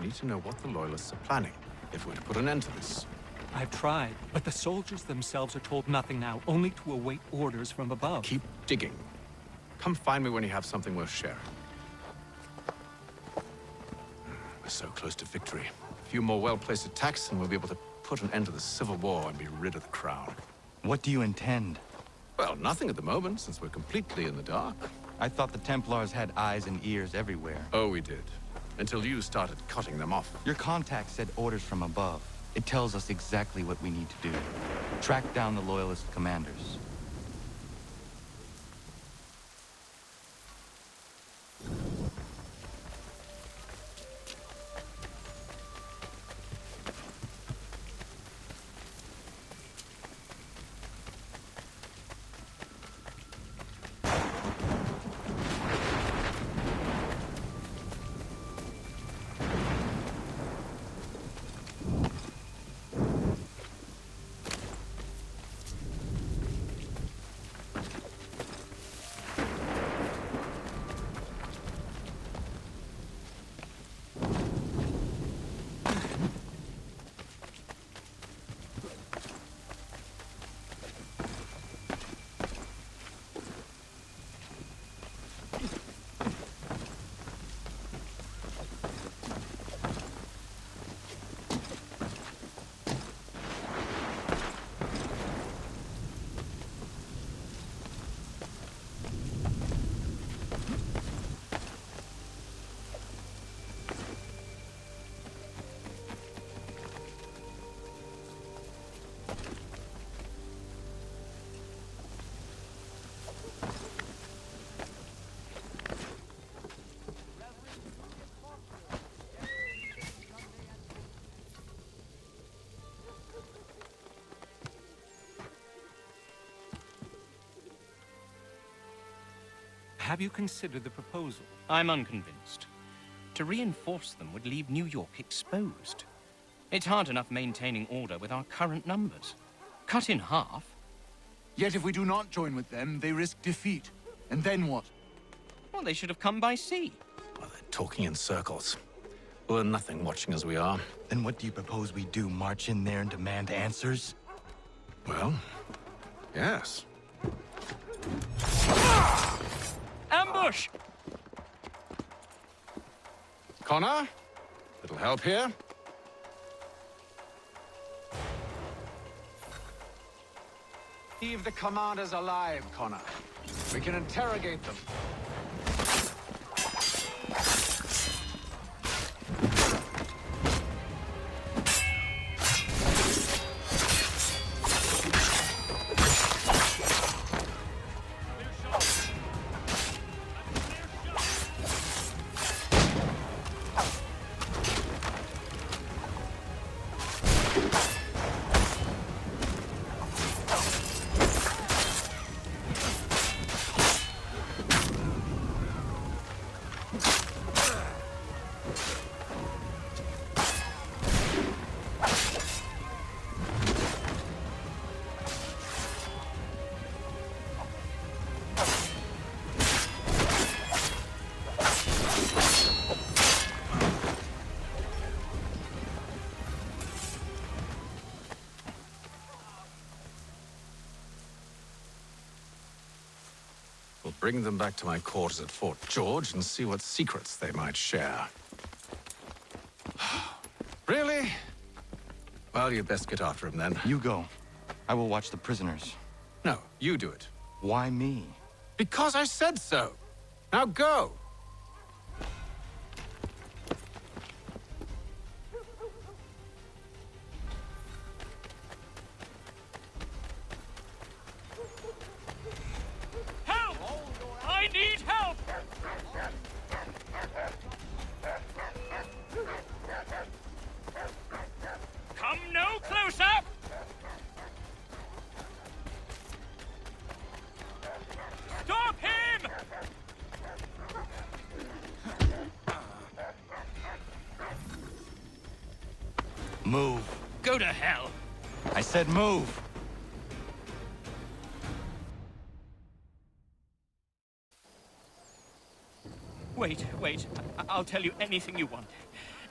need to know what the Loyalists are planning, if we're to put an end to this. I've tried, but the soldiers themselves are told nothing now, only to await orders from above. Keep digging. Come find me when you have something worth sharing. We're so close to victory. A few more well-placed attacks, and we'll be able to put an end to the Civil War and be rid of the Crown. What do you intend? Well, nothing at the moment, since we're completely in the dark. I thought the Templars had eyes and ears everywhere. Oh, we did. Until you started cutting them off. Your contact said orders from above. It tells us exactly what we need to do. Track down the Loyalist commanders. Have you considered the proposal? I'm unconvinced. To reinforce them would leave New York exposed. It's hard enough maintaining order with our current numbers. Cut in half. Yet if we do not join with them, they risk defeat. And then what? Well, they should have come by sea. Well, they're talking in circles. We'll learn nothing watching as we are. Then what do you propose we do? March in there and demand answers? Well, yes. Ambush! Connor? Little help here? Leave the commanders alive, Connor. We can interrogate them. We'll bring them back to my quarters at Fort George and see what secrets they might share. Really? Well, you'd best get after him then. You go. I will watch the prisoners. No, you do it. Why me? Because I said so. Now go! Help! I need help! Come no closer! Stop him! Move. Go to hell! I said move. Wait. I'll tell you anything you want.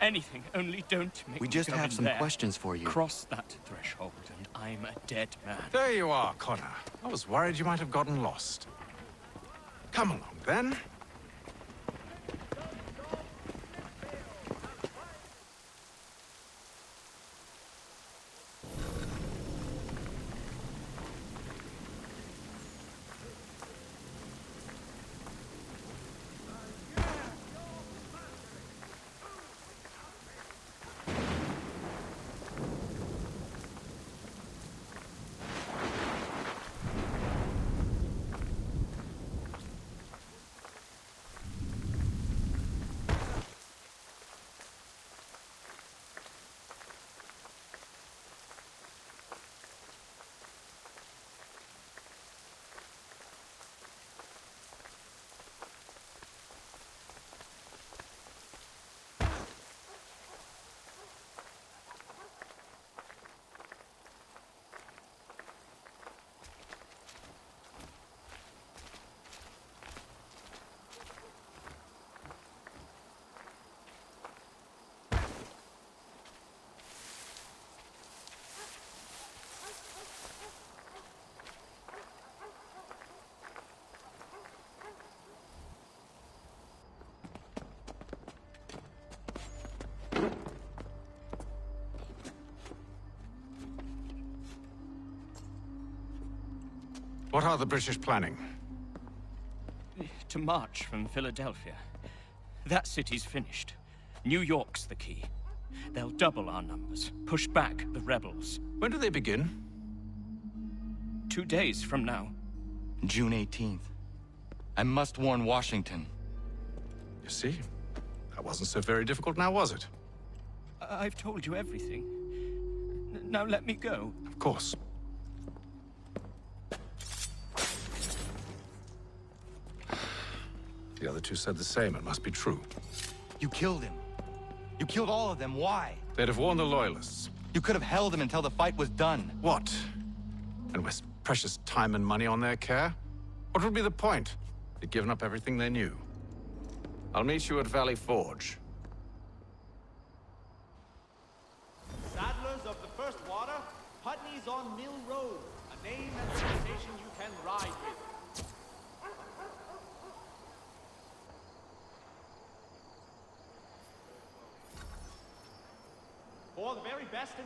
Anything, only don't make We me just go have in some there. questions for you. Cross that threshold, and I'm a dead man. There you are, Connor. I was worried you might have gotten lost. Come along, then. What are the British planning? To march from Philadelphia. That city's finished. New York's the key. They'll double our numbers, push back the rebels. When do they begin? 2 days from now. June 18th. I must warn Washington. You see? That wasn't so very difficult now, was it? I've told you everything. Now let me go. Of course. The other two said the same. It must be true. You killed him. You killed all of them. Why? They'd have warned the Loyalists. You could have held him until the fight was done. What? And waste precious time and money on their care? What would be the point? They'd given up everything they knew. I'll meet you at Valley Forge. Saddlers of the First Water, Putney's on Mill Road, a name and reputation you can ride with. For the very best in...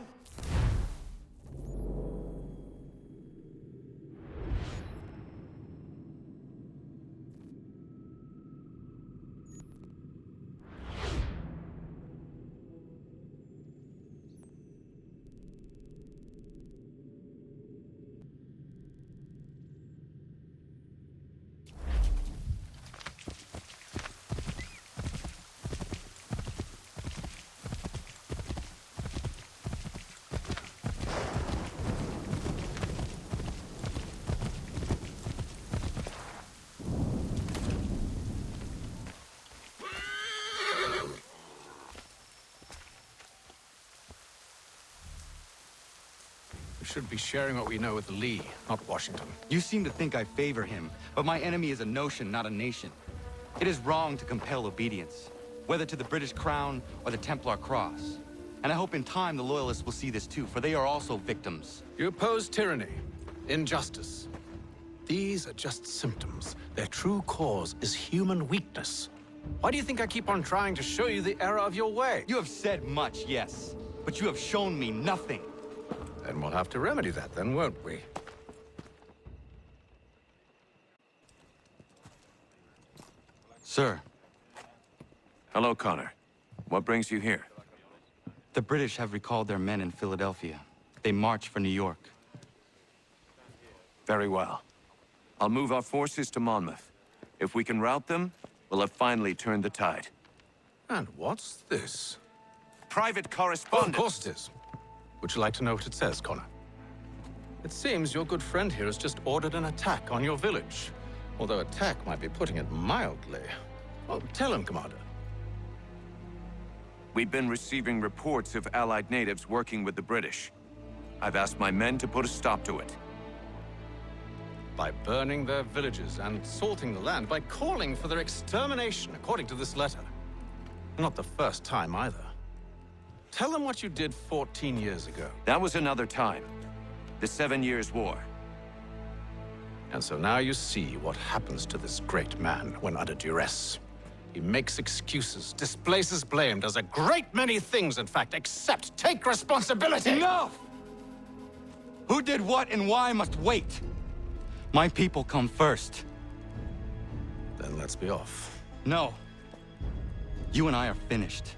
We should be sharing what we know with Lee, not Washington. You seem to think I favor him, but my enemy is a notion, not a nation. It is wrong to compel obedience, whether to the British Crown or the Templar Cross. And I hope in time the Loyalists will see this too, for they are also victims. You oppose tyranny, injustice. These are just symptoms. Their true cause is human weakness. Why do you think I keep on trying to show you the error of your way? You have said much, yes, but you have shown me nothing. Then we'll have to remedy that then, won't we? Sir, Hello, Connor. What brings you here? the British have recalled their men in Philadelphia. They march for New York. Very well. I'll move our forces to Monmouth. If we can rout them, we'll have finally turned the tide. And what's this? Private Oh, correspondence! of course it is. Would you like to know what it says, Connor? It seems your good friend here has just ordered an attack on your village. Although attack might be putting it mildly. Oh, tell him, Commander. We've been receiving reports of Allied natives working with the British. I've asked my men to put a stop to it. By burning their villages and salting the land, by calling for their extermination, according to this letter. Not the first time, either. Tell them what you did 14 years ago. That was another time. The 7 Years' War. And so now you see what happens to this great man when under duress. He makes excuses, displaces blame, does a great many things, in fact, except take responsibility! Enough! Who did what and why must wait. My people come first. Then let's be off. No. You and I are finished.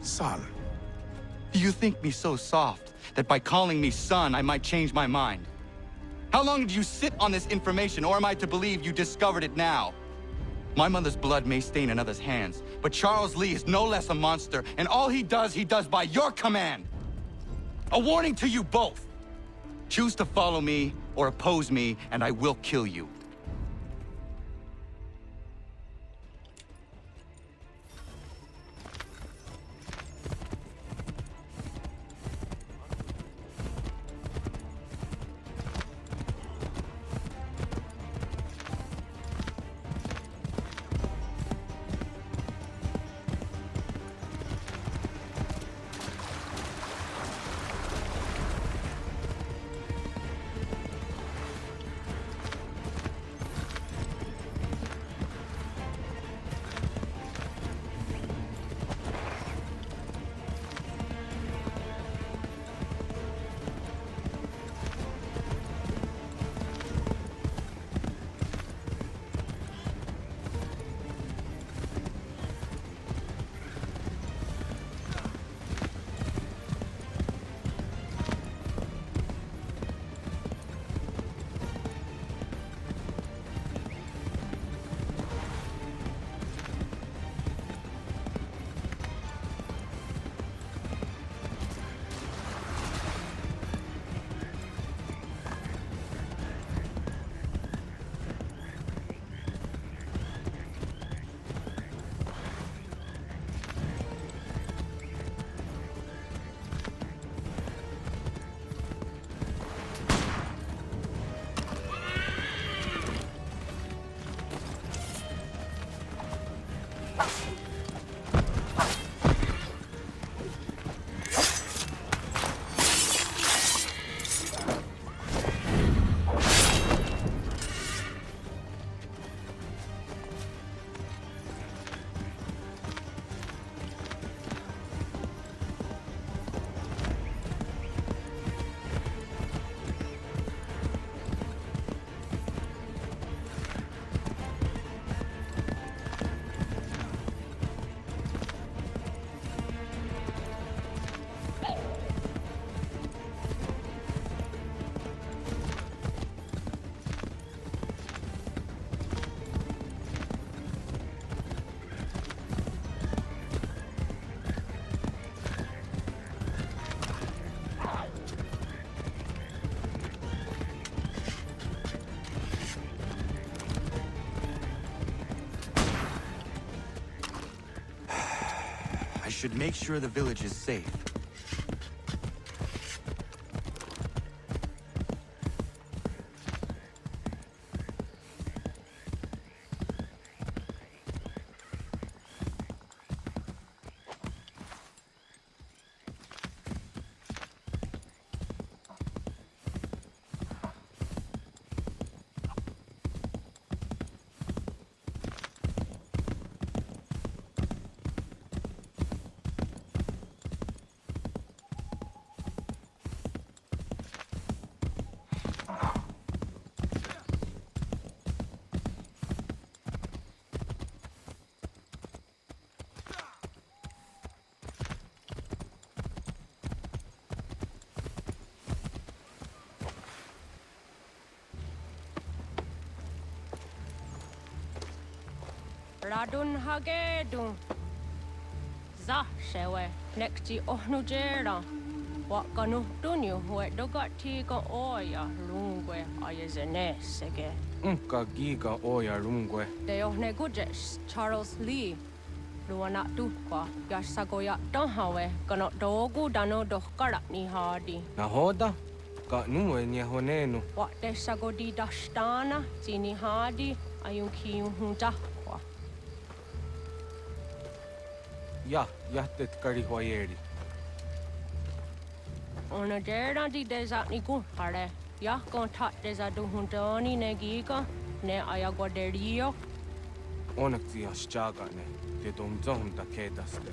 Son. Do you think me so soft that by calling me son, I might change my mind? How long did you sit on this information, or am I to believe you discovered it now? My mother's blood may stain another's hands, but Charles Lee is no less a monster, and all he does by your command. A warning to you both. Choose to follow me or oppose me, and I will kill you. I should make sure the village is safe. Radun hagedun. Za shewe nekti ohnujera. Wakanu dunyu hue dogati ka oya lungwe ayezene sege. Unka giga oya lungwe. De ohne gujes Charles Lee. Luana tukwa yasagoya donhawe kano dogu dano dohkara ni hadi. Nahoda? Ka nuwe ni honenu. Wa de sagodi dashtana tini hadi ayun kiyun hunta. Ja, jättet kari huajeri. On a dare di desert Niku, Hare. Ya contact desert do Huntoni Negiga, ne Ayaguaderio. Onak tia shaga ne. Te dom zon da kedaste.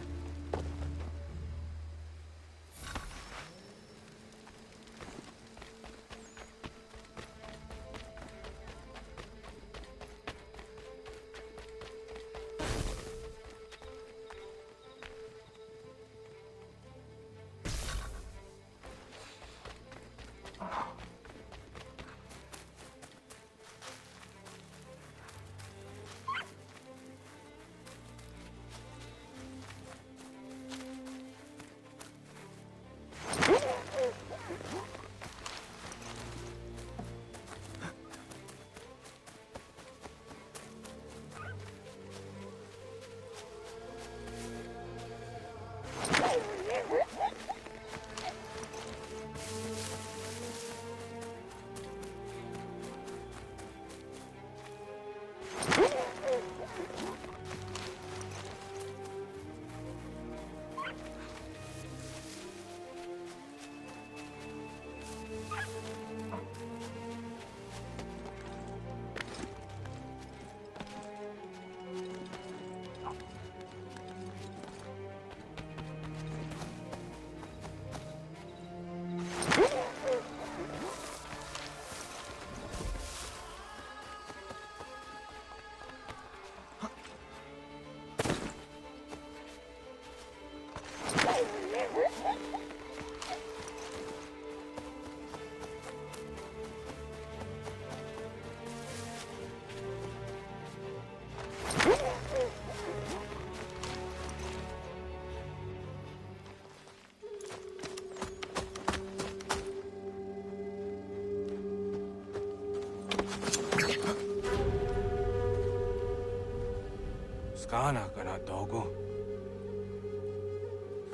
Skana kana dogo.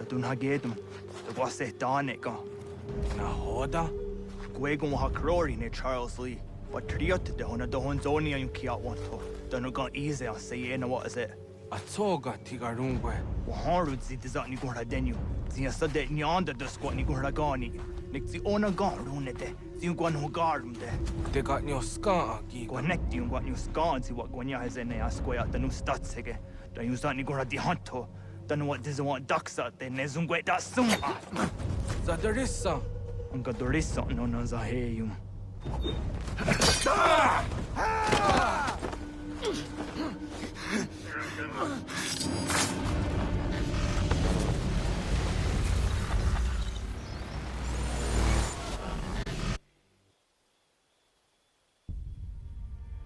Tun hagedum. The was it Danica. Na hoda? Gwegum ha Crori ne Charles Lee. But Triot the Hona Dohonzoni and Kiat want to. Don't go easy and say, what is it? A toga tigarungwe. Waharud zit is at Nigura Denu. Zia Sadet Nyanda the squat Nigura Gani. Nick the owner garunete. Zinguan who garum de. They got no ska gi. Connect you what new scans what Gwanya has in a square at the new statsege. Don't use that Nigura di Hunto. Don't what doesn't want ducks out there. Nezungwe that soon. Zadarissa. Ungadorissa no Nazaheyum.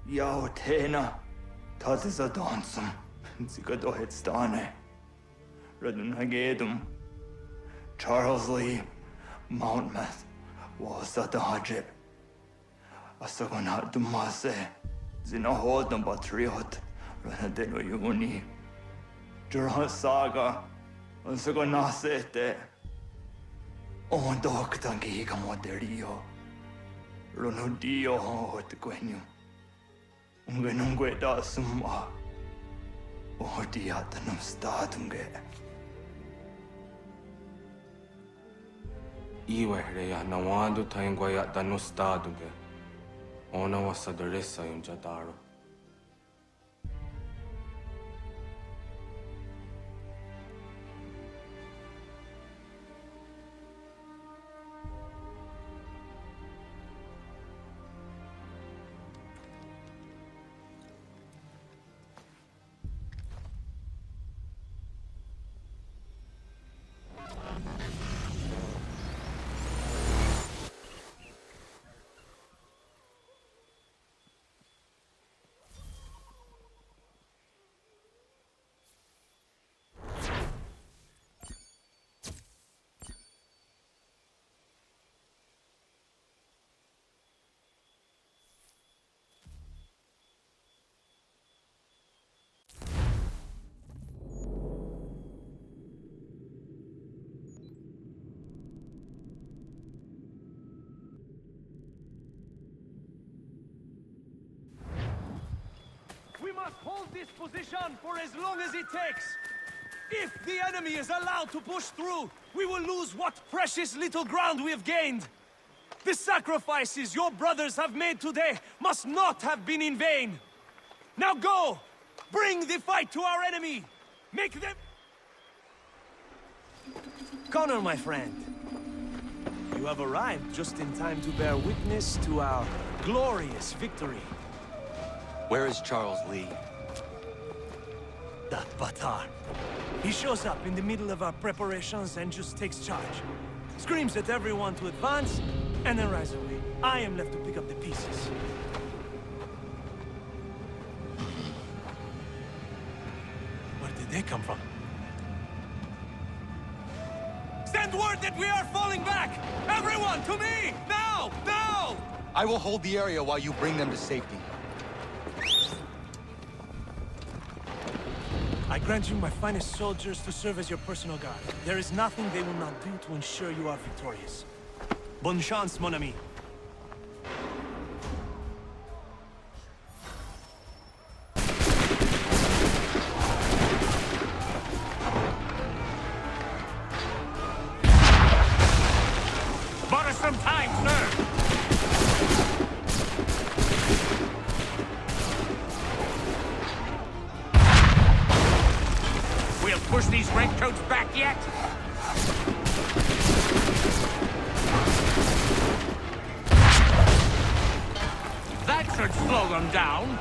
Yo, Tena. Das ist a dansum. Sie geht doch jetzt da, ne? Redden Hagedum. Charles Lee. Mountmouth. Was that the hajib? Asagonat Dumase. Zina hold number 3 hot. Renadeno Yuni. Jurhan Saga. Asagonasete. On Doctangi Camoderio. Ronudio hot Gwenum. Ungenungue da summa. O diatanum statunge. Iwe reya nawando taingwa ya danu staduge. Ona wasadarissa yun jadaro. We must hold this position for as long as it takes. If the enemy is allowed to push through, we will lose what precious little ground we have gained. The sacrifices your brothers have made today must not have been in vain. Now go! Bring the fight to our enemy! Make them... Connor, my friend. You have arrived just in time to bear witness to our glorious victory. Where is Charles Lee? That Batar. He shows up in the middle of our preparations and just takes charge. Screams at everyone to advance, and then rides away. I am left to pick up the pieces. Where did they come from? Send word that we are falling back! Everyone, to me! Now! Now! I will hold the area while you bring them to safety. I grant you my finest soldiers to serve as your personal guard. There is nothing they will not do to ensure you are victorious. Bonne chance, mon ami. Bought us some time, sir! We'll push these redcoats back yet? That should slow them down.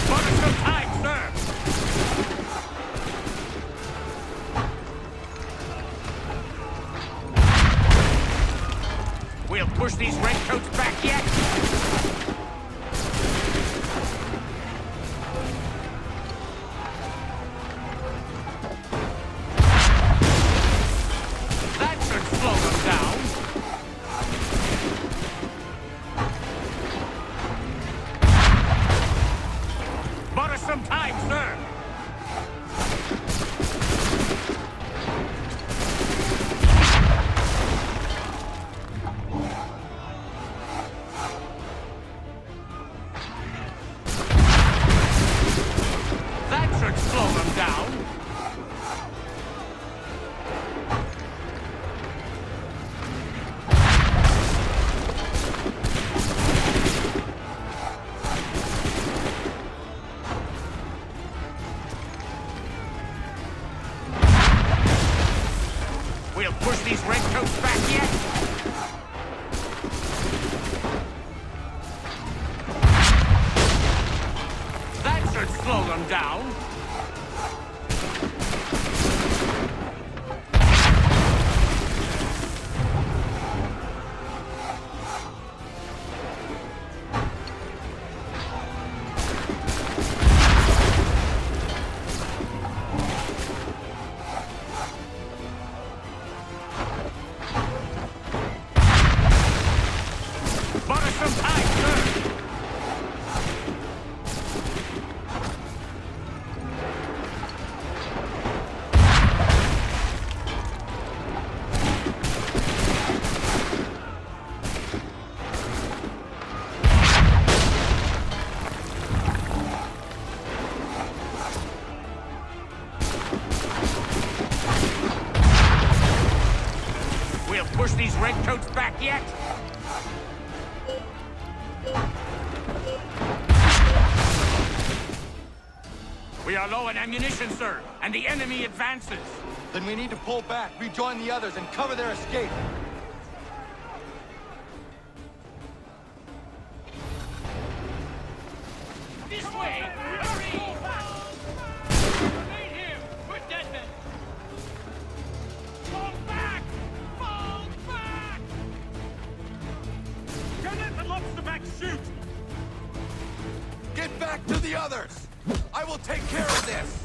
Bought us some time, sir! We'll push these redcoats back yet? That should slow them down. Bought us some time, sir. That should slow them down. We'll push these redcoats back yet? That should slow them down. Bought us some time, sir. We'll push these redcoats back yet? We are low on ammunition, sir, and the enemy advances. Then we need to pull back, rejoin the others, and cover their escape. This way! Hurry! Remain here! We're dead men! Fall back! Fall back! Grenade and lobster back, shoot! Get back to the others! I will take care of this!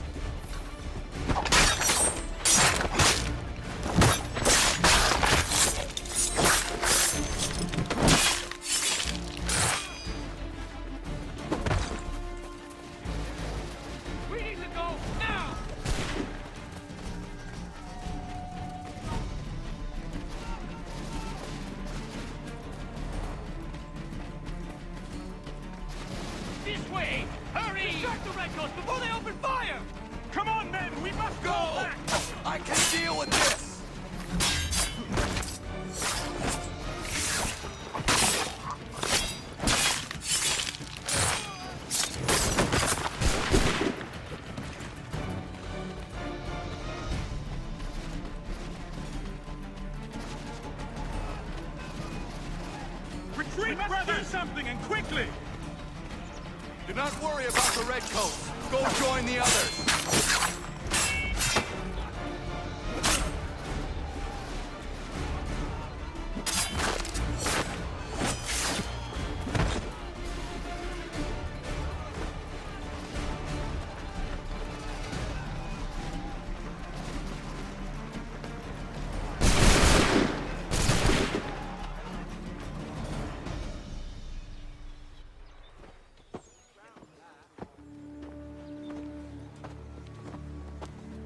We need to go now! Redcoats before they open fire! Come on, men! We must go back! I can deal with this! Retreat, brother! Do something, and quickly! Do not worry about the Redcoats. Go join the others.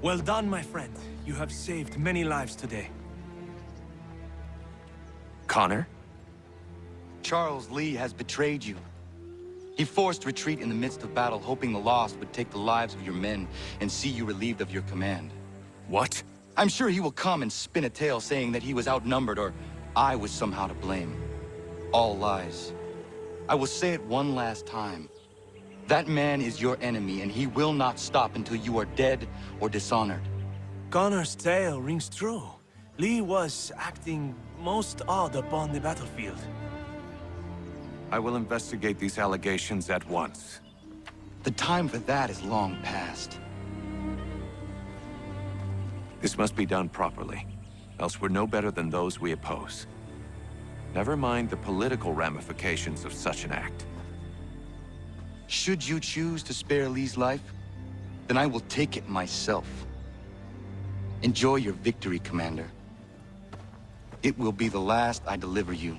Well done, my friend. You have saved many lives today. Connor? Charles Lee has betrayed you. He forced retreat in the midst of battle, hoping the loss would take the lives of your men and see you relieved of your command. What? I'm sure he will come and spin a tale saying that he was outnumbered or I was somehow to blame. All lies. I will say it one last time. That man is your enemy, and he will not stop until you are dead or dishonored. Connor's tale rings true. Lee was acting most odd upon the battlefield. I will investigate these allegations at once. The time for that is long past. This must be done properly, else we're no better than those we oppose. Never mind the political ramifications of such an act. Should you choose to spare Lee's life, then I will take it myself. Enjoy your victory, Commander. It will be the last I deliver you.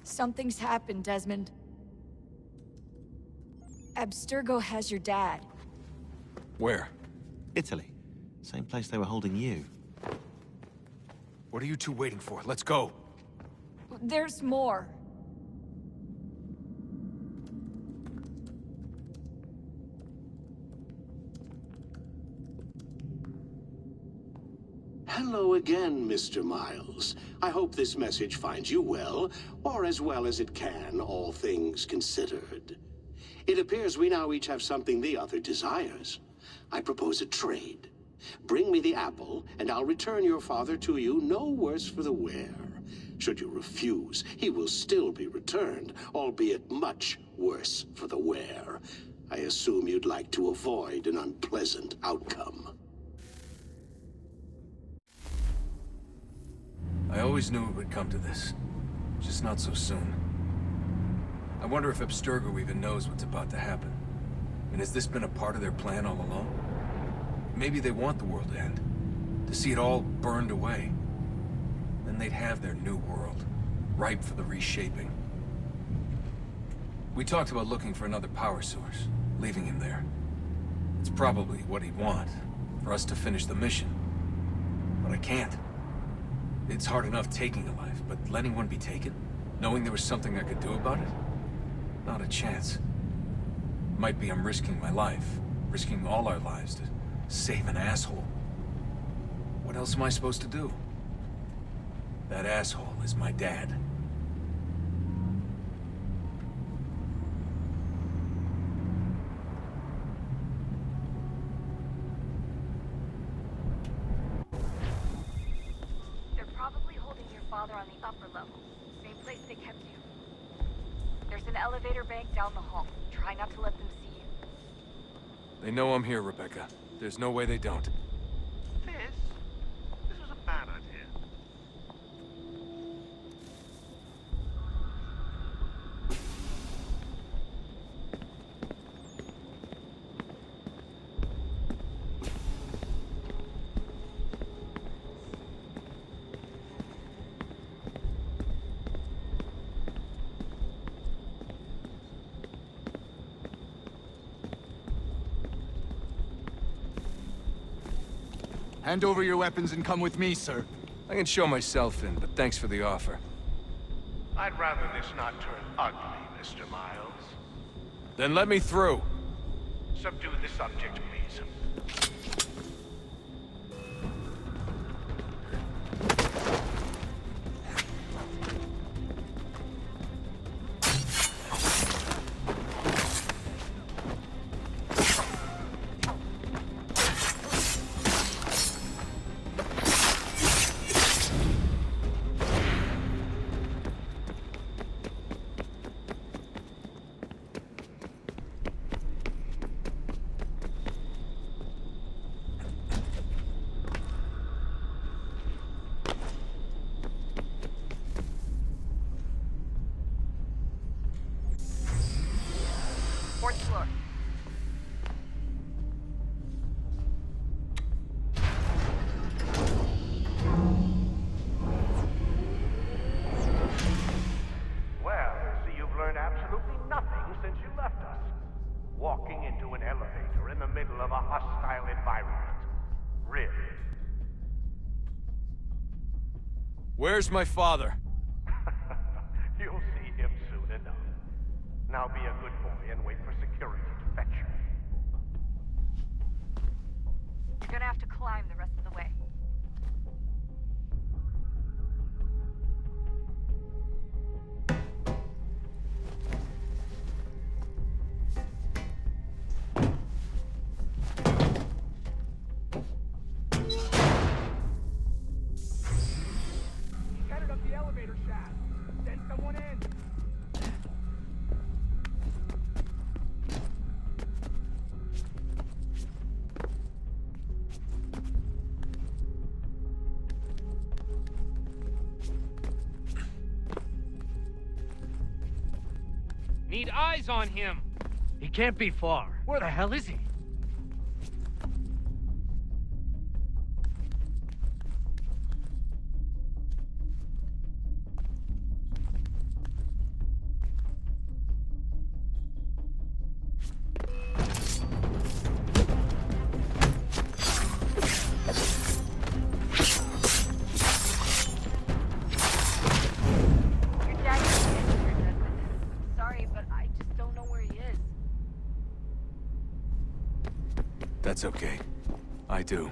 Something's happened, Desmond. Abstergo has your dad. Where? Italy. Same place they were holding you. What are you two waiting for? Let's go. There's more. Hello again, Mr. Miles. I hope this message finds you well, or as well as it can, all things considered. It appears we now each have something the other desires. I propose a trade. Bring me the apple, and I'll return your father to you no worse for the wear. Should you refuse, he will still be returned, albeit much worse for the wear. I assume you'd like to avoid an unpleasant outcome. I always knew it would come to this. Just not so soon. I wonder if Abstergo even knows what's about to happen. And has this been a part of their plan all along? Maybe they want the world to end. To see it all burned away. Then they'd have their new world, ripe for the reshaping. We talked about looking for another power source, leaving him there. It's probably what he'd want, for us to finish the mission. But I can't. It's hard enough taking a life, but letting one be taken? Knowing there was something I could do about it? Not a chance. Might be I'm risking my life, risking all our lives to save an asshole. What else am I supposed to do? That asshole is my dad. On the upper level. Same place they kept you. There's an elevator bank down the hall. Try not to let them see you. They know I'm here, Rebecca. There's no way they don't. This was a bad idea. Hand over your weapons and come with me, sir. I can show myself in, but thanks for the offer. I'd rather this not turn ugly, Mr. Miles. Then let me through. Subdue the subject, please. Fourth floor. Well, I see you've learned absolutely nothing since you left us. Walking into an elevator in the middle of a hostile environment. Really? Where's my father? You'll see him soon enough. Now be a good boy and wait for security to fetch you. You're gonna have to climb the rest of the way. He's headed up the elevator shaft. Send someone in. Need eyes on him. He can't be far. Where the hell is he? Your dad is here, Desmond. Sorry, but I just don't know where he is. That's okay. I do.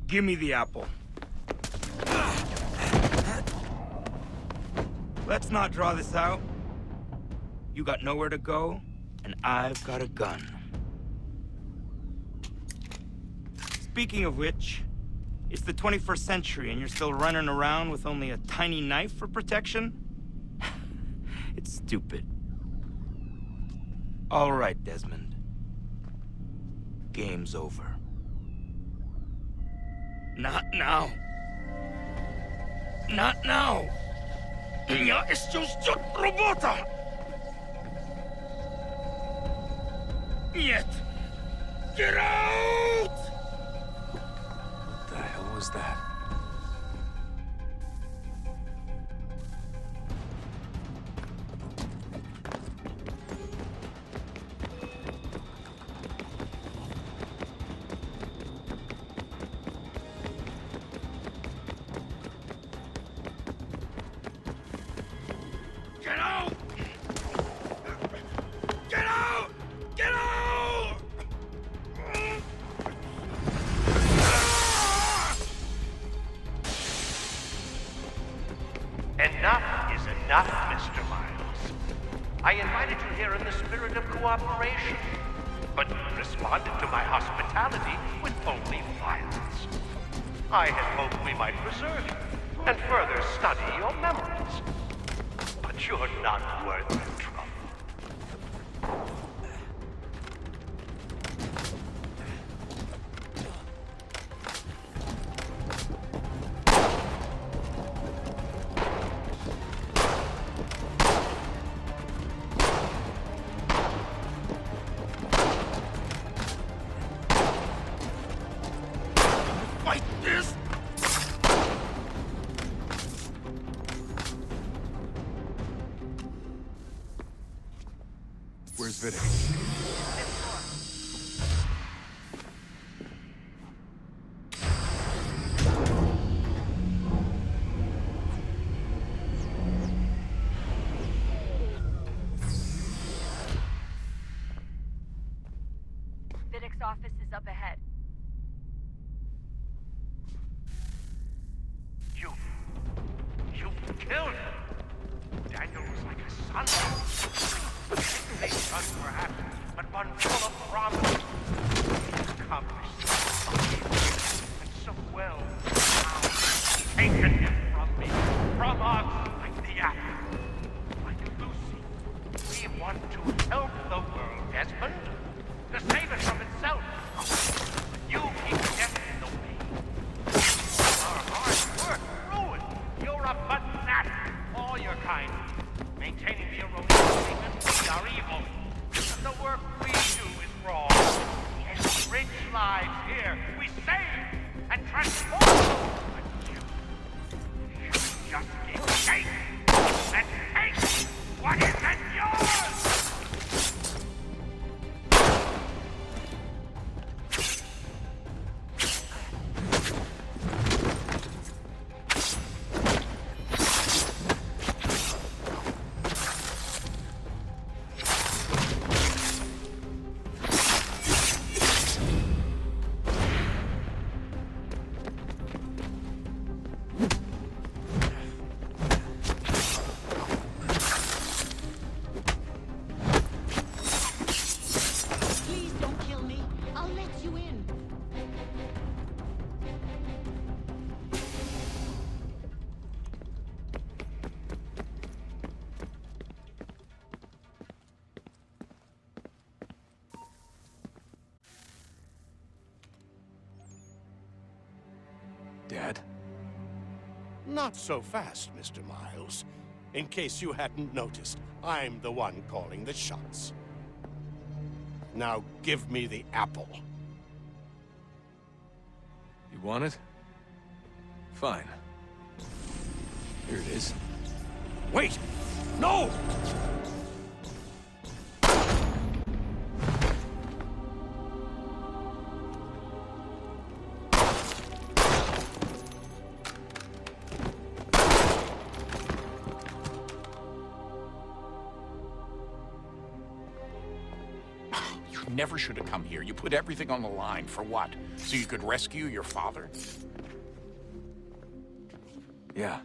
Give me the apple. Let's not draw this out. You got nowhere to go, and I've got a gun. Speaking of which, it's the 21st century and you're still running around with only a tiny knife for protection? It's stupid. All right, Desmond. Game's over. Not now. Not now. Я еще ждет работа! Нет! Get out! What the hell was that? Get out! Get out! Get out! Enough is enough, Mr. Miles. I invited you here in the spirit of cooperation, but you responded to my hospitality with only violence. I had hoped we might preserve you and further study your memories. But you're not worth the trouble. Fight this! Where's Vidic? Vidic's office is up ahead. You killed him. Daniel was like a son. A son, perhaps, but one full of promise. Accomplished so much, and so well. Now, taken him from me, from us, like the apple, like Lucy. We want to help the world, Desmond, to save it from itself. But you keep getting in the way. Our hard work ruined. You're a fanatic. All your kind. Maintaining the erroneous statement, we are evil. And the work we do is wrong. We enrich lives here. We save and transform. But you just keep taking and taking what isn't yours! Please don't kill me. I'll let you in. Dad? Not so fast, Mr. Miles. In case you hadn't noticed, I'm the one calling the shots. Now give me the apple. You want it? Fine. Here it is. Wait! No! You never should have come here. You put everything on the line. For what? So you could rescue your father? Yeah.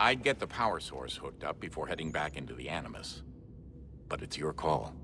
I'd get the power source hooked up before heading back into the Animus. But it's your call.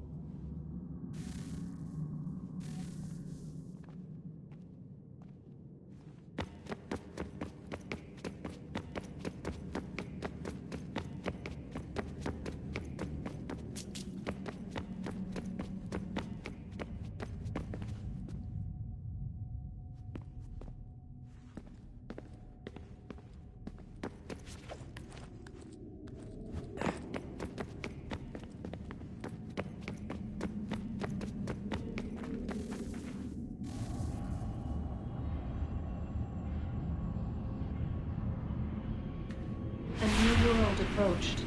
A new world approached,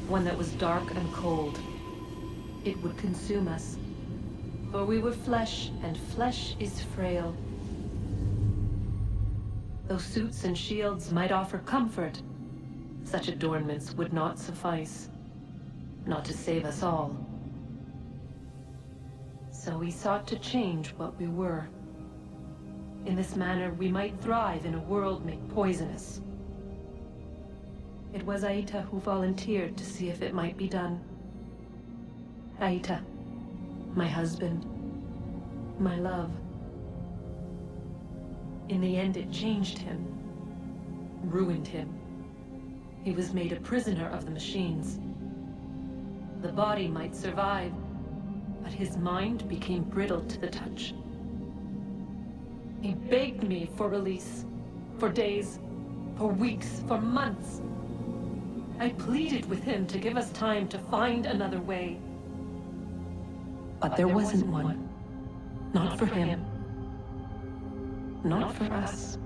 one that was dark and cold. It would consume us, for we were flesh, and flesh is frail. Though suits and shields might offer comfort, such adornments would not suffice, not to save us all. So we sought to change what we were. In this manner, we might thrive in a world made poisonous. It was Aita who volunteered to see if it might be done. Aita, my husband, my love. In the end, it changed him, ruined him. He was made a prisoner of the machines. The body might survive, but his mind became brittle to the touch. He begged me for release, for days, for weeks, for months. I pleaded with him to give us time to find another way. But there wasn't one. Not for him. Not for us.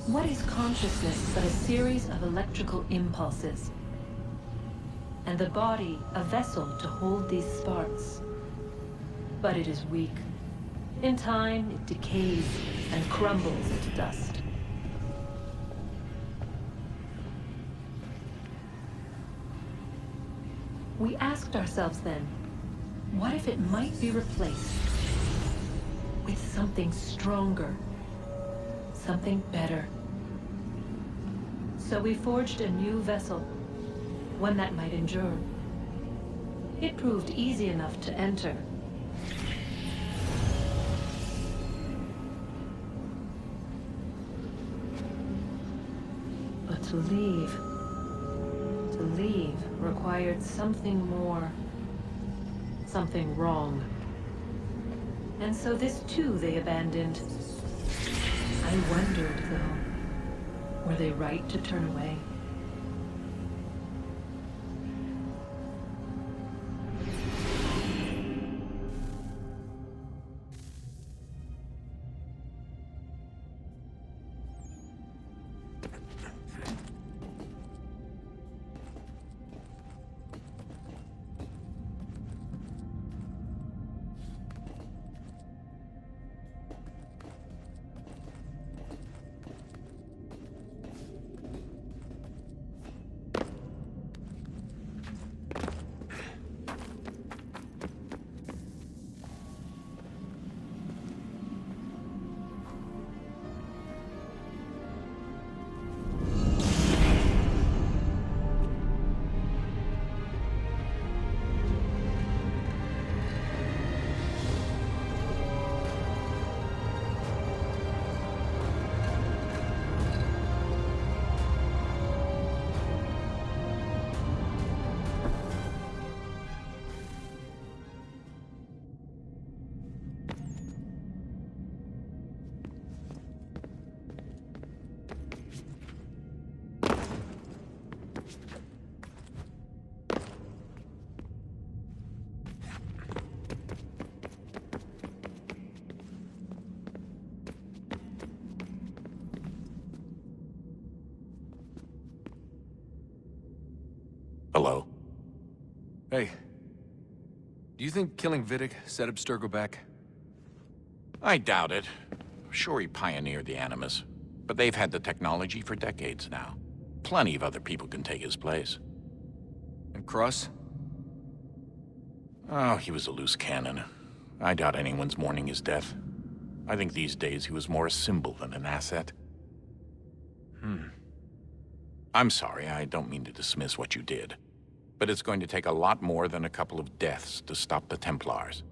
What is consciousness but a series of electrical impulses? And the body a vessel to hold these sparks. But it is weak. In time, it decays and crumbles into dust. We asked ourselves then, what if it might be replaced with something stronger, something better? So we forged a new vessel, one that might endure. It proved easy enough to enter. But to leave required something more, something wrong. And so this too they abandoned. I wondered, though, were they right to turn away? blow. Hey. Do you think killing Vidic set Abstergo back? I doubt it. Sure, he pioneered the Animus, but they've had the technology for decades now. Plenty of other people can take his place. And Cross? Oh, he was a loose cannon. I doubt anyone's mourning his death. I think these days he was more a symbol than an asset. I'm sorry, I don't mean to dismiss what you did. But it's going to take a lot more than a couple of deaths to stop the Templars.